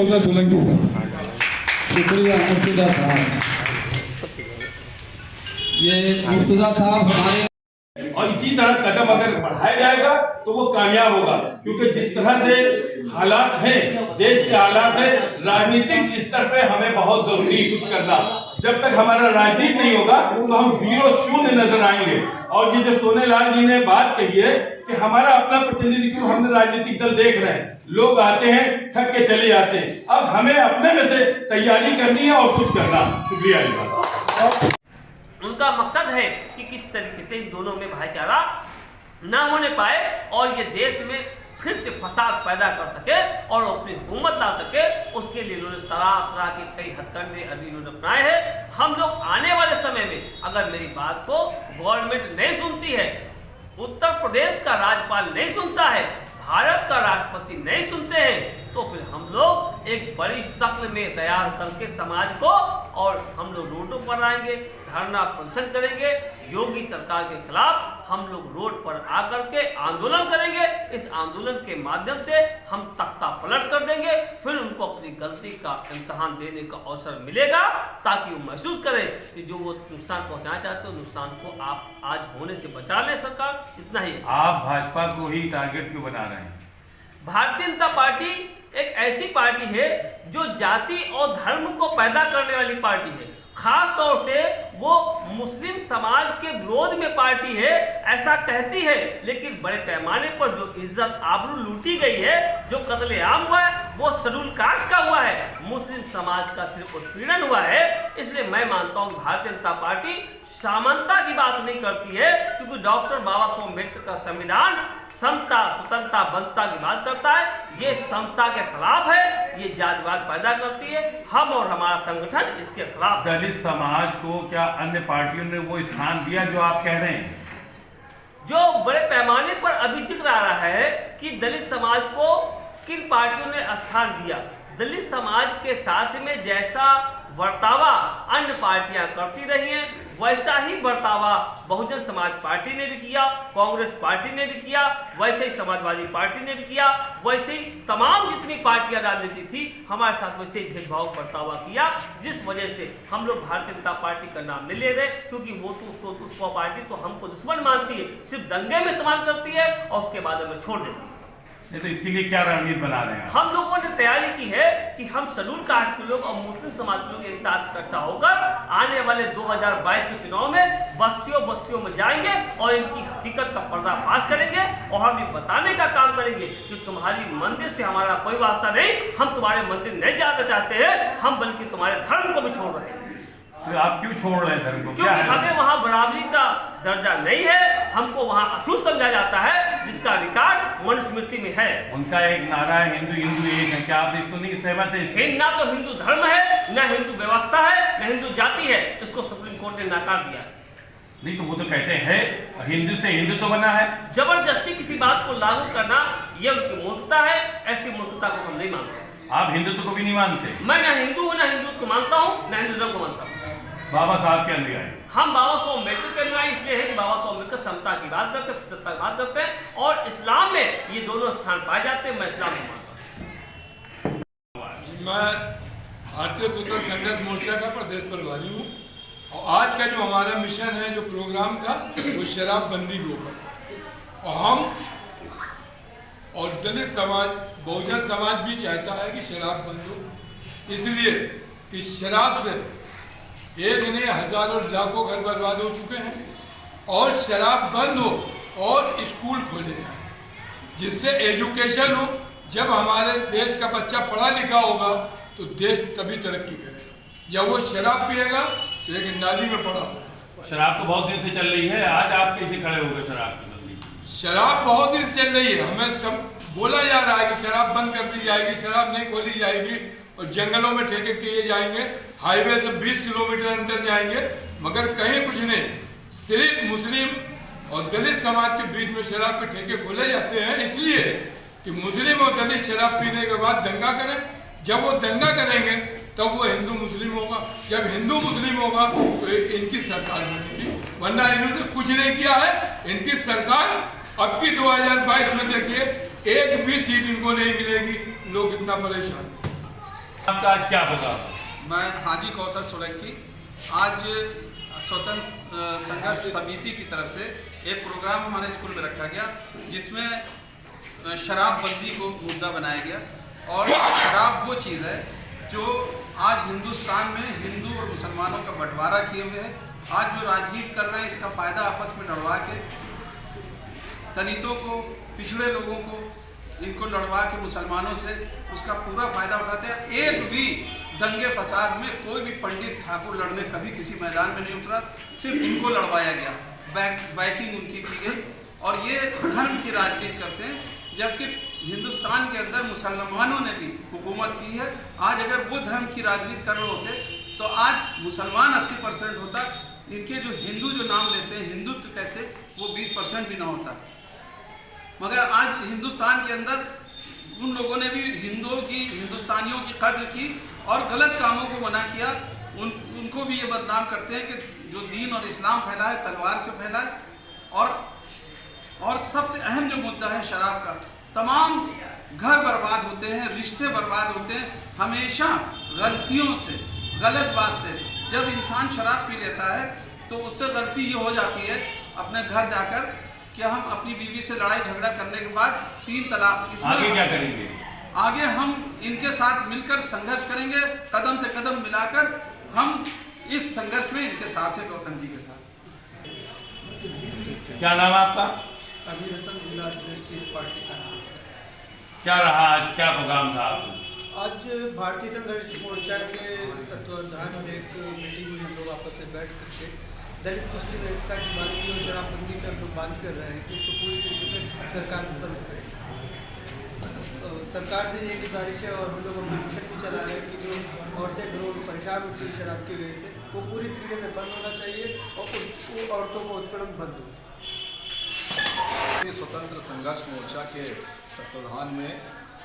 बहुजा सोलंकी साहब। शुक्रिया मुर्तजा साहब। ये मुर्तजा साहब हमारे, और इसी तरह कदम अगर बढ़ाया जाएगा तो वो कामयाब होगा, क्योंकि जिस तरह से हालात हैं, देश के हालात हैं, राजनीतिक स्तर पे हमें बहुत जरूरी कुछ करना। जब तक हमारा राजनीति नहीं होगा तो हम 0-0 नजर आएंगे। और ये जो सोनेलाल जी ने बात कही है कि हमारा अपना प्रतिनिधित्व हमने राजनीतिक दल देख रहे हैं, लोग आते हैं थक के चले जाते हैं, अब हमें अपने में से तैयारी करनी है और कुछ करना। शुक्रिया जी। उनका मकसद है कि किस तरीके से इन दोनों में भाईचारा ना होने पाए और ये देश में फिर से फसाद पैदा कर सके और अपनी हुकूमत ला सके, उसके लिए इन्होंने तरह तरह के कई हथकंडे अभी इन्होंने अपनाए हैं। हम लोग आने वाले समय में अगर मेरी बात को गवर्नमेंट नहीं सुनती है, उत्तर प्रदेश का राज्यपाल नहीं सुनता है, भारत का राष्ट्रपति नहीं सुनते हैं, तो फिर हम लोग एक बड़ी शक्ल में तैयार करके समाज को, और हम लोग रोडों पर आएंगे, धरना प्रदर्शन करेंगे, योगी सरकार के खिलाफ हम लोग रोड पर आकर के आंदोलन करेंगे। इस आंदोलन के माध्यम से हम तख्ता पलट कर देंगे, फिर उनको अपनी गलती का इम्तहान देने का अवसर मिलेगा, ताकि वो महसूस करें कि जो वो नुकसान पहुंचाना चाहते हो, नुकसान को आप आज होने से बचा लें। सरकार इतना ही। आप भाजपा को ही टारगेट क्यों बना रहे हैं? भारतीय जनता पार्टी एक ऐसी पार्टी है जो जाति और धर्म को पैदा करने वाली पार्टी है। खास तौर से वो मुस्लिम समाज के विरोध में पार्टी है, ऐसा कहती है, लेकिन बड़े पैमाने पर जो इज्जत आबरू लूटी गई है, जो कत्लेआम हुआ है, वो शेड्यूल कास्ट का हुआ है, मुस्लिम समाज का सिर्फ उत्पीड़न हुआ है। इसलिए मैं मानता हूँ भारतीय जनता पार्टी समानता की बात नहीं करती है, क्योंकि डॉक्टर बाबा साहब अम्बेडकर का संविधान समता, स्वतंत्रता, बंधुता की बात करता है। ये समता के खिलाफ है, ये जातिवाद पैदा करती है। हम और हमारा संगठन इसके खिलाफ। दलित समाज को क्या अन्य पार्टियों ने वो स्थान दिया जो आप कह रहे हैं? जो बड़े पैमाने पर अभी जिक्र आ रहा है कि दलित समाज को किन पार्टियों ने स्थान दिया, दलित समाज के साथ में जैसा बर्तावा अन्य पार्टियां करती रही हैं, वैसा ही बर्तावा बहुजन समाज पार्टी ने भी किया, कांग्रेस पार्टी ने भी किया, वैसे ही समाजवादी पार्टी ने भी किया, वैसे ही तमाम जितनी पार्टियां राजनीति थी हमारे साथ वैसे ही भेदभाव बर्तावा किया, जिस वजह से हम लोग भारतीय जनता पार्टी का नाम नहीं ले रहे, क्योंकि वो तो उसको पार्टी तो हमको दुश्मन मानती है, सिर्फ दंगे में इस्तेमाल करती है और उसके बाद हमें छोड़ देती है। तो इसके लिए क्या रणनीति बना रहे हैं? हम लोगों ने तैयारी की है कि हम शेड्यूल कास्ट के लोग और मुस्लिम समाज के लोग एक साथ इकट्ठा होकर आने वाले 2022 के चुनाव में बस्तियों में जाएंगे और इनकी हकीकत का पर्दाफाश करेंगे, और हम ये बताने का काम करेंगे कि तुम्हारी मंदिर से हमारा कोई वास्ता नहीं, हम तुम्हारे मंदिर नहीं जाना चाहते हैं, हम बल्कि तुम्हारे धर्म को भी छोड़ रहे हैं। तो आप क्यों छोड़ रहे हैं धर्म को? क्योंकि हमें वहाँ बराबरी का दर्जा नहीं है, हमको वहाँ अछूत समझा जाता है, जिसका रिकॉर्ड मनुस्मृति में है। उनका एक नारा है, हिंदू हिंदू एक है, क्या आप इसको नहीं सहमत है? ना तो हिंदू धर्म है, न हिंदू व्यवस्था है, न हिंदू जाति है, इसको सुप्रीम कोर्ट ने नकार दिया है। नहीं तो वो तो कहते हैं हिंदू से हिंदू तो बना है। जबरदस्ती किसी बात को लागू करना ये उनकी मूर्खता है, ऐसी मूर्खता को हम नहीं मानते। आप हिंदुत्व को भी नहीं मानते? मैं ना हिंदू हूँ, ना हिंदुत्व को मानता हूँ, ना हिंदू धर्म को मानता हूँ। बाबा साहब के अनुयायी? हम बाबा साहब अम्बेडकर के अनुयायी इसलिए है कि बाबा साहब अम्बेडकर समता की बात करते हैं, शुद्धता की बात करते हैं, और इस्लाम में ये दोनों स्थान पाए जाते हैं। मैं इस्लाम में मानता हूँ। मैं भारतीय स्वतंत्र संघर्ष मोर्चा का प्रदेश प्रभारी हूँ, और आज का जो हमारा मिशन है, जो प्रोग्राम था, वो शराबबंदी के ऊपर। और हम और दलित समाज, बहुजन समाज भी चाहता है कि शराब बंद हो, इसलिए कि शराब से एक नहीं हजारों लाखों घर बर्बाद हो चुके हैं, और शराब बंद हो और स्कूल खोले जाए, जिससे एजुकेशन हो। जब हमारे देश का बच्चा पढ़ा लिखा होगा तो देश तभी तरक्की करेगा। जब वो शराब पिएगा तो एक नाली में पड़ा होगा। शराब तो बहुत दिन से चल रही है, आज आप कैसे खड़े हो गए शराब की बंदी? शराब बहुत दिन चल रही है, हमें सब बोला जा रहा है कि शराब बंद कर दी जाएगी, शराब नहीं खोली जाएगी, और जंगलों में ठेके किए जाएंगे, हाईवे से 20 किलोमीटर अंदर जाएंगे, मगर कहीं कुछ नहीं। सिर्फ मुस्लिम और दलित समाज के बीच में शराब के ठेके खोले जाते हैं, इसलिए कि मुस्लिम और दलित शराब पीने के बाद दंगा करें। जब वो दंगा करेंगे तब वो हिंदू मुस्लिम होगा, जब हिंदू मुस्लिम होगा तो इनकी सरकार बनेगी, वरना इन्होंने कुछ नहीं किया है। इनकी सरकार अब की 2022 में देखिए एक भी सीट इनको नहीं मिलेगी। लोग इतना परेशान। आपका आज क्या होगा? मैं हाजी कौसर सोलंकी। आज स्वतंत्र संघर्ष समिति की तरफ से एक प्रोग्राम हमारे स्कूल में रखा गया, जिसमें शराबबंदी को मुद्दा बनाया गया। और शराब वो चीज़ है जो आज हिंदुस्तान में हिंदू और मुसलमानों का बंटवारा किए हुए है। आज जो राजनीति कर रहे हैं, इसका फ़ायदा आपस में लड़वा के दलितों को, पिछड़े लोगों को, इनको लड़वा के मुसलमानों से उसका पूरा फ़ायदा उठाते हैं। एक भी दंगे फसाद में कोई भी पंडित ठाकुर लड़ने कभी किसी मैदान में नहीं उतरा, सिर्फ इनको लड़वाया गया, बैकिंग उनकी की गई। और ये धर्म की राजनीति करते हैं, जबकि हिंदुस्तान के अंदर मुसलमानों ने भी हुकूमत की है। आज अगर वो धर्म की राजनीति कर रहे होते तो आज मुसलमान 80% होता, इनके जो हिंदू जो नाम लेते हैं, हिंदुत्व कहते, वो 20% भी ना होता। मगर आज हिंदुस्तान के अंदर उन लोगों ने भी हिंदुओं की, हिंदुस्तानियों की कद्र की और गलत कामों को मना किया। उनको भी ये बदनाम करते हैं कि जो दीन और इस्लाम फैला है, तलवार से फैला है। और सबसे अहम जो मुद्दा है शराब का, तमाम घर बर्बाद होते हैं, रिश्ते बर्बाद होते हैं, हमेशा गलतियों से, गलत बात से। जब इंसान शराब पी लेता है तो उससे गलती ये हो जाती है अपने घर जाकर कि हम अपनी बीवी से लड़ाई झगड़ा करने के बाद 3 तलाक। इसमें आगे क्या करेंगे? आगे हम इनके साथ मिलकर संघर्ष करेंगे, कदम से कदम मिलाकर हम इस संघर्ष में इनके साथ हैं, गौतम जी के साथ। क्या नाम है आपका? अमीर हसन, जिला अध्यक्ष इस पार्टी का। क्या रहा आज, क्या प्रोग्राम था? आज भारतीय संघर्ष मोर्चा के तत्वाधान में एक मीटिंग हुई। हम लोग आपस में बैठ करके दलित मुस्लिम एकता की बात की और शराबबंदी पे हम लोग बात कर रहे हैं कि इसको पूरी तरीके से सरकार बंद करे। सरकार से ये गुजारिश है और हम लोग अपना मिशन भी चला रहे हैं कि जो औरतें घरों में परेशान होती है शराब की वजह से, वो पूरी तरीके से बंद होना चाहिए और औरतों को उत्पीड़न बंद हो। स्वतंत्र संघर्ष मोर्चा के तत्वाधान में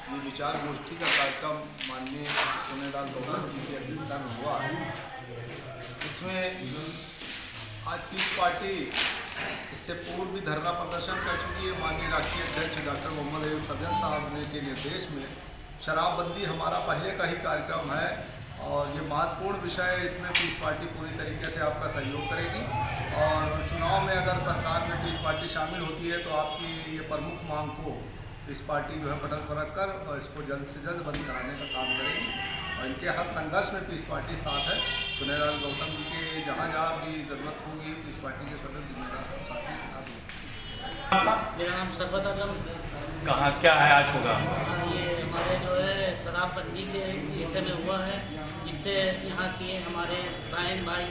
ये विचार गोष्ठी का कार्यक्रम माननीय सोनेलाल गौतम जी की अध्यक्षता में हुआ है। इसमें आज पीस पार्टी इससे पूर्व भी धरना प्रदर्शन कर चुकी है। माननीय राष्ट्रीय अध्यक्ष डॉक्टर मोहम्मद अयूब सज्जन साहब ने के निर्देश में शराबबंदी हमारा पहले का ही कार्यक्रम है और ये महत्वपूर्ण विषय है। इसमें पीस पार्टी पूरी तरीके से आपका सहयोग करेगी और चुनाव में अगर सरकार में पीस पार्टी शामिल होती है तो आपकी ये प्रमुख मांग को पीस पार्टी जो है पटल पर रखकर और इसको जल्द से जल्द बंद कराने का काम करेगी। और इनके हर संघर्ष में पीस पार्टी साथ है। सोनेलाल गौतम जी के जहाँ जहाँ भी ज़रूरत होगी पीस पार्टी के सदस्य जिम्मेदार सब साथी साथ होंगे। मेरा नाम सरबत आलम। कहाँ क्या है आज प्रोग्राम? ये हमारे जो है शराबबंदी के विषय में हुआ है, जिससे यहाँ के हमारे बहन भाई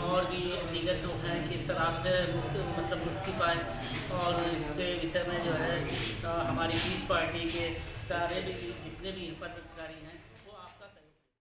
और भी दीगर लोग हैं कि शराब से मुक्ति पाए। और इसके विषय में जो है हमारी पीस पार्टी के सारे भी जितने भी पदाधिकारी हैं